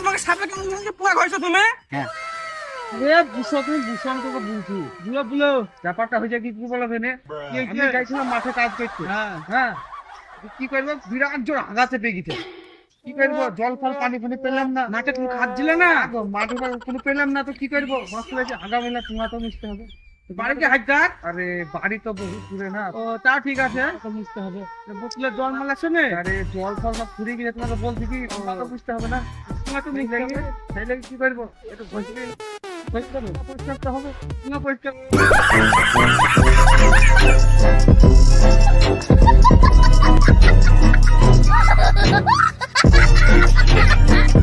তোমাকে সাপে কামড়ে পোকা খাইছো তুমি? হ্যাঁ ব্যাপারটা হয়েছে কি বলো ভেনে আমি যাইছিলাম মাঠে কাজ করতে। হ্যাঁ কি করবো বিরাট জোর আগা চেপে গেছে। কি করবো জল ফল পানি ফানি পেলাম না। মাঠে তুমি খাচ্ছিলে না? মাঠে কোনো পেলাম না তো কি করবো মাছ লাগছে আগা মেলা তোমার তো মিশতে হবে। বাড়িতে হাইটার? আরে বাড়ি তো বহু দূরে না। ও তা ঠিক আছে, তো মিশতে হবে। বুঝলে জল মালা শুনে আরে জল ফল সব ফুরিয়ে গেছে তোমাকে বলছি কি তোমার তো বুঝতে হবে না। তোমার তো সেই লাগে সেই লাগে কি করবো একটু ঘষলে পরিষ্কার তো হবে। তোমার পরিষ্কার Ha ha ha ha!